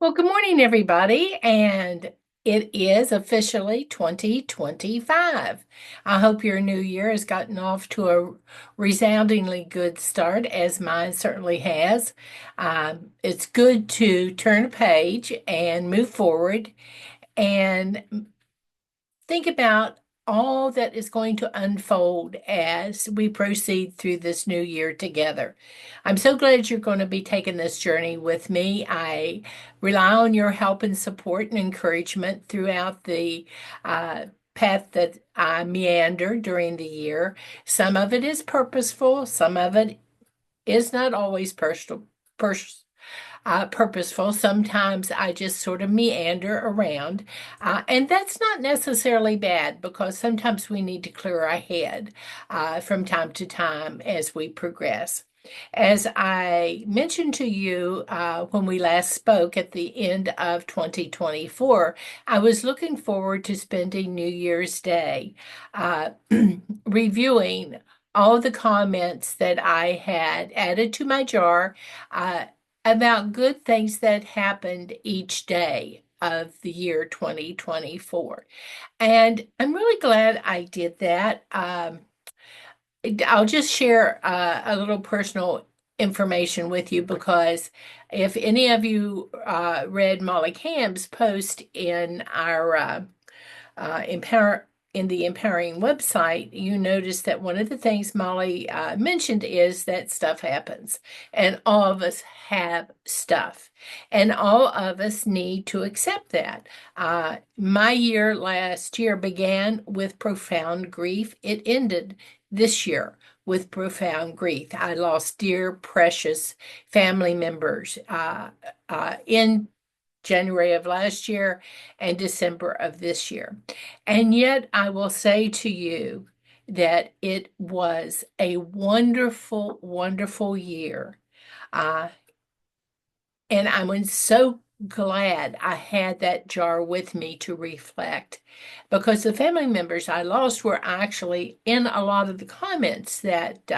Well, good morning, everybody, and it is officially 2025. I hope your new year has gotten off to a resoundingly good start, as mine certainly has. It's good to turn a page and move forward and think about all that is going to unfold as we proceed through this new year together. I'm so glad you're going to be taking this journey with me. I rely on your help and support and encouragement throughout the path that I meander during the year. Some of it is purposeful, some of it is not always purposeful. Sometimes I just sort of meander around. And that's not necessarily bad because sometimes we need to clear our head from time to time as we progress. As I mentioned to you when we last spoke at the end of 2024, I was looking forward to spending New Year's Day reviewing all the comments that I had added to my jar. About good things that happened each day of the year 2024. And I'm really glad I did that. I'll just share a little personal information with you because if any of you read Molly Camp's post in our Empower in the Empowering website, you notice that one of the things Molly mentioned is that stuff happens, and all of us have stuff, and all of us need to accept that. My year last year began with profound grief. It ended this year with profound grief. I lost dear, precious family members in January of last year and December of this year. And yet, I will say to you that it was a wonderful, wonderful year. Uh, and I'm so glad I had that jar with me to reflect because the family members I lost were actually in a lot of the comments that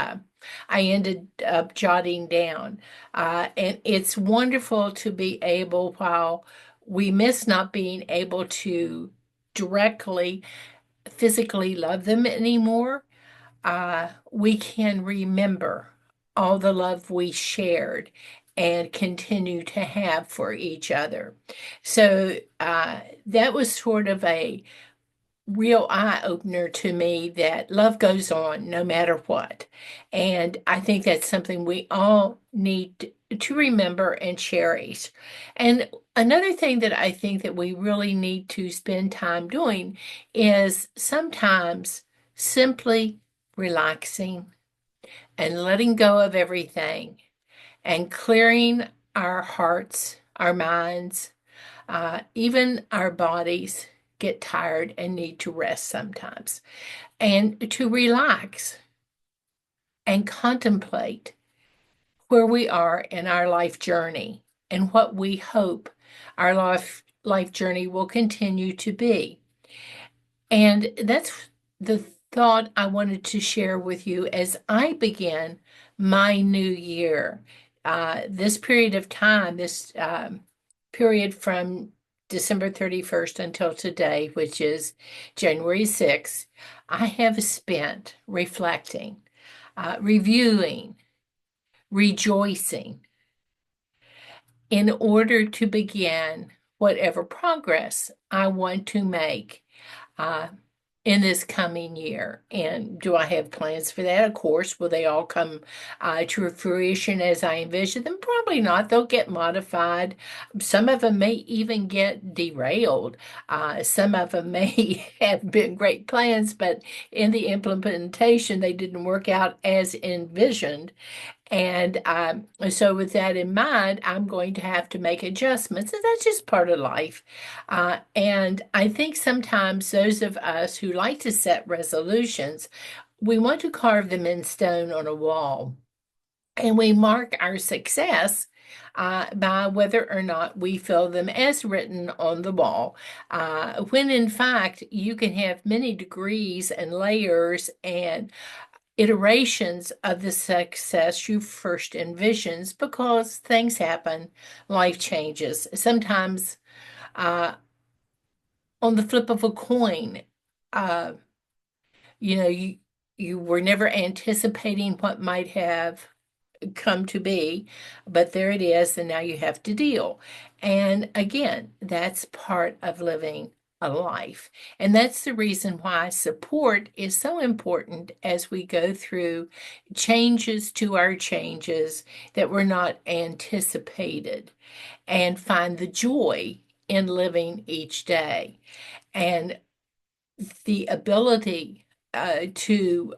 I ended up jotting down. And it's wonderful to be able, while we miss not being able to directly, physically love them anymore, we can remember all the love we shared and continue to have for each other. So that was sort of a real eye opener to me that love goes on no matter what. And I think that's something we all need to remember and cherish. And another thing that I think that we really need to spend time doing is sometimes simply relaxing and letting go of everything and clearing our hearts, our minds, even our bodies get tired and need to rest sometimes. And to relax and contemplate where we are in our life journey and what we hope our life journey will continue to be. And that's the thought I wanted to share with you as I begin my new year. This period of time, this period from December 31st until today, which is January 6th, I have spent reflecting, reviewing, rejoicing in order to begin whatever progress I want to make uh, in this coming year. And do I have plans for that? Of course. Will they all come to fruition as I envision them? Probably not. They'll get modified. Some of them may even get derailed. Some of them may have been great plans, but in the implementation, they didn't work out as envisioned. And so, with that in mind, I'm going to have to make adjustments, and that's just part of life. And I think sometimes those of us who like to set resolutions, we want to carve them in stone on a wall, and we mark our success. By whether or not we fill them as written on the wall, when in fact you can have many degrees and layers and iterations of the success you first envisioned because things happen, life changes. Sometimes, uh, on the flip of a coin, uh, you know, you were never anticipating what might have come to be, but there it is, and now you have to deal. And again, that's part of living a life. And that's the reason why support is so important as we go through changes to our changes that were not anticipated and find the joy in living each day. And the ability to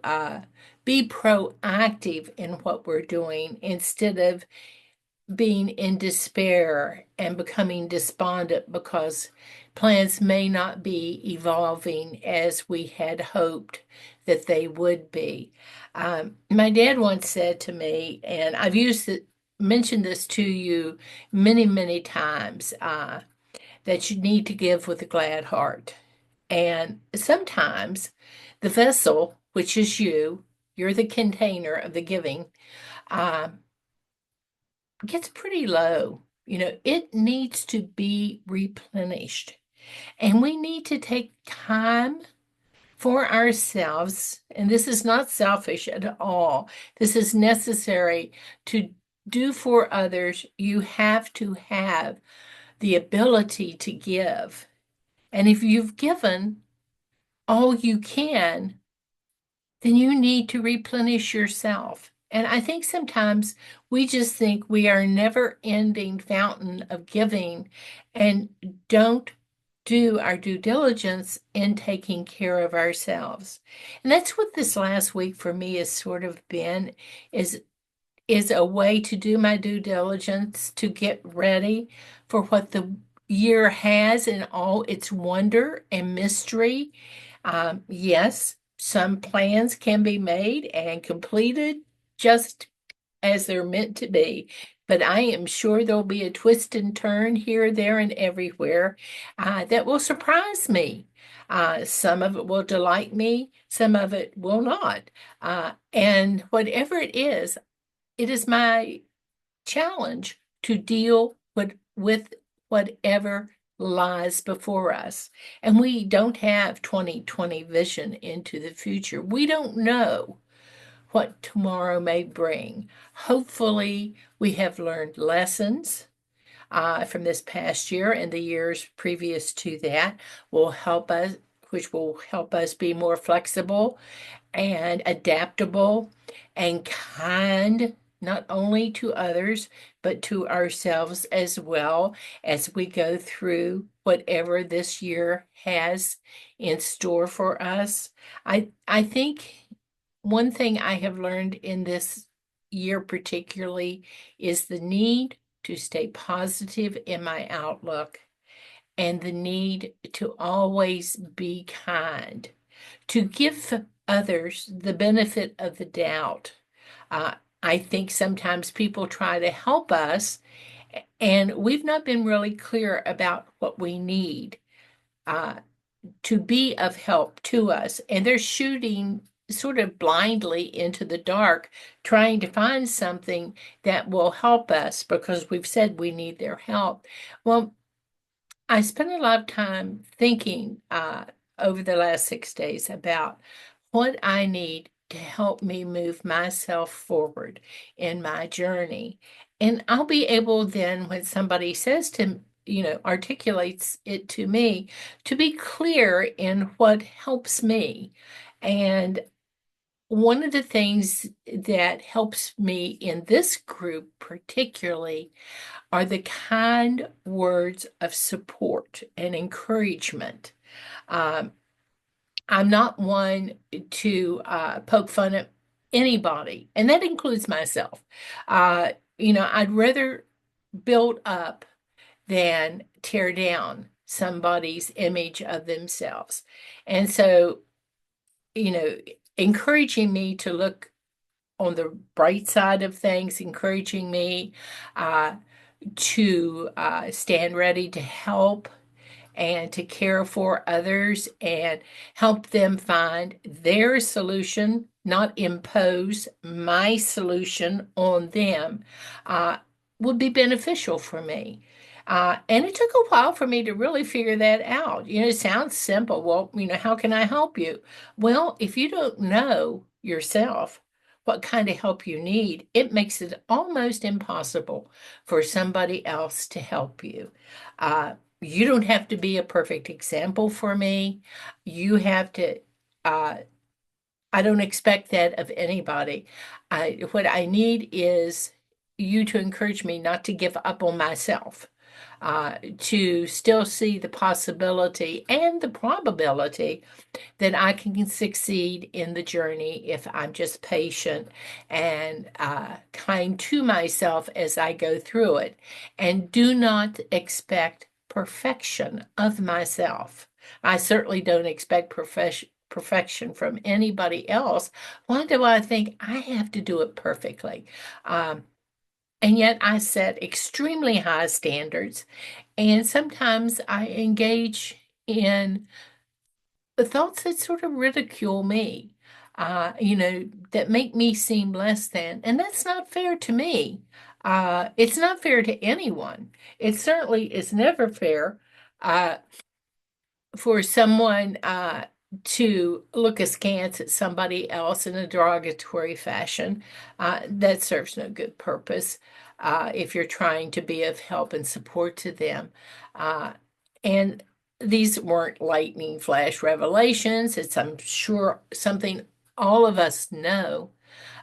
be proactive in what we're doing instead of being in despair and becoming despondent because plans may not be evolving as we had hoped that they would be. My dad once said to me, and mentioned this to you many, many times, that you need to give with a glad heart. And sometimes the vessel, which is you're the container of the giving, uh, gets pretty low. It needs to be replenished. And we need to take time for ourselves. And this is not selfish at all. This is necessary to do for others. You have to have the ability to give. And if you've given all you can, then you need to replenish yourself. And I think sometimes we just think we are a never ending fountain of giving and don't do our due diligence in taking care of ourselves. And that's what this last week for me has sort of been is is a way to do my due diligence to get ready for what the year has in all its wonder and mystery. Yes, some plans can be made and completed just as they're meant to be, but I am sure there'll be a twist and turn here, there, and everywhere that will surprise me. Some of it will delight me, some of it will not. And whatever it is my challenge to deal with whatever lies before us. And we don't have 2020 vision into the future. We don't know what tomorrow may bring. Hopefully, we have learned lessons from this past year and the years previous to that will help us, which will help us be more flexible and adaptable and kind, not only to others, but to ourselves as well as we go through whatever this year has in store for us. I think one thing I have learned in this year particularly is the need to stay positive in my outlook and the need to always be kind, to give others the benefit of the doubt. Uh, I think sometimes people try to help us, and we've not been really clear about what we need uh, to be of help to us. And they're shooting sort of blindly into the dark, trying to find something that will help us because we've said we need their help. Well, I spent a lot of time thinking over the last 6 days about what I need to help me move myself forward in my journey. And I'll be able then, when somebody says to, articulates it to me, to be clear in what helps me. And one of the things that helps me in this group particularly are the kind words of support and encouragement. Um, I'm not one to poke fun at anybody, and that includes myself. Uh, I'd rather build up than tear down somebody's image of themselves. And so, you know, encouraging me to look on the bright side of things, encouraging me uh, to stand ready to help and to care for others and help them find their solution, not impose my solution on them, uh, would be beneficial for me. And it took a while for me to really figure that out. It sounds simple. Well, how can I help you? Well, if you don't know yourself what kind of help you need, it makes it almost impossible for somebody else to help you. You don't have to be a perfect example for me. You have to, uh, I don't expect that of anybody. What I need is you to encourage me not to give up on myself, to still see the possibility and the probability that I can succeed in the journey if I'm just patient and kind to myself as I go through it, and do not expect perfection of myself. I certainly don't expect perfection from anybody else. Why do I think I have to do it perfectly? Um, and yet I set extremely high standards, and sometimes I engage in the thoughts that sort of ridicule me, that make me seem less than. And that's not fair to me. It's not fair to anyone. It certainly is never fair. Uh, for someone to look askance at somebody else in a derogatory fashion, that serves no good purpose if you're trying to be of help and support to them. And these weren't lightning flash revelations. It's, I'm sure, something all of us know.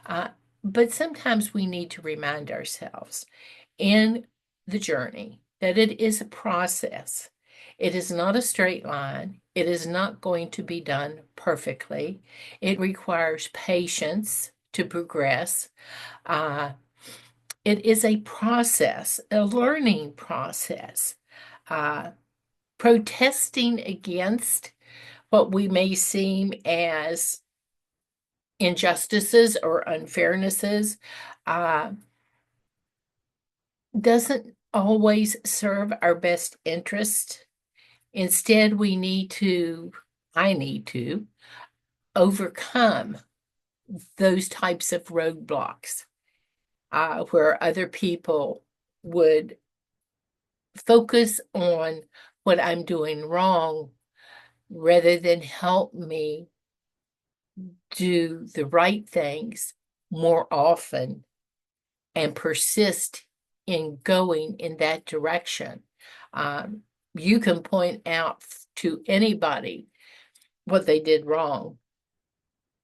Uh, but sometimes we need to remind ourselves in the journey that it is a process. It is not a straight line. It is not going to be done perfectly. It requires patience to progress. Uh, it is a process, a learning process. Uh, Protesting against what we may seem as injustices or unfairnesses uh, doesn't always serve our best interest. Instead, I need to overcome those types of roadblocks where other people would focus on what I'm doing wrong rather than help me do the right things more often and persist in going in that direction. Um, you can point out to anybody what they did wrong,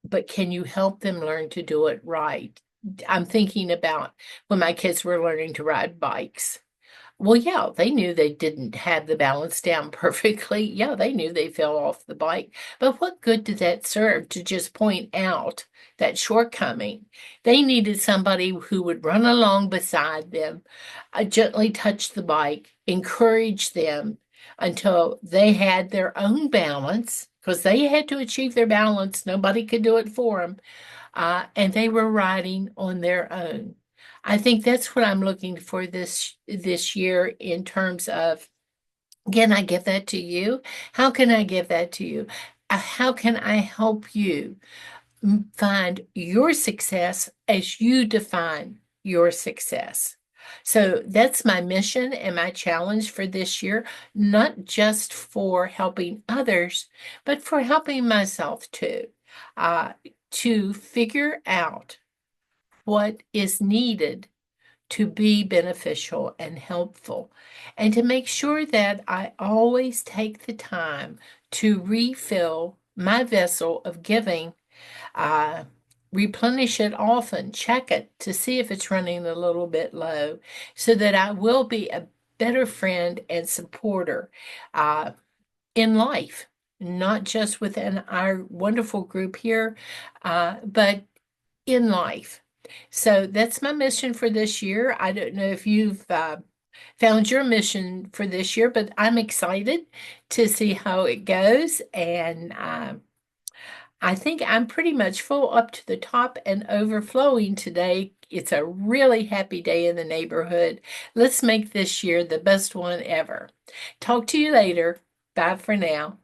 but can you help them learn to do it right? I'm thinking about when my kids were learning to ride bikes. Well, yeah, they knew they didn't have the balance down perfectly. Yeah, they knew they fell off the bike. But what good did that serve to just point out that shortcoming? They needed somebody who would run along beside them, gently touch the bike, encourage them until they had their own balance, because they had to achieve their balance. Nobody could do it for them, and they were riding on their own. I think that's what I'm looking for this year in terms of, can I give that to you? How can I give that to you? How can I help you find your success as you define your success? So that's my mission and my challenge for this year, not just for helping others, but for helping myself too, uh, to figure out what is needed to be beneficial and helpful, and to make sure that I always take the time to refill my vessel of giving, uh, replenish it often, check it to see if it's running a little bit low, so that I will be a better friend and supporter uh, in life, not just within our wonderful group here, but in life. So that's my mission for this year. I don't know if you've found your mission for this year, but I'm excited to see how it goes. And I think I'm pretty much full up to the top and overflowing today. It's a really happy day in the neighborhood. Let's make this year the best one ever. Talk to you later. Bye for now.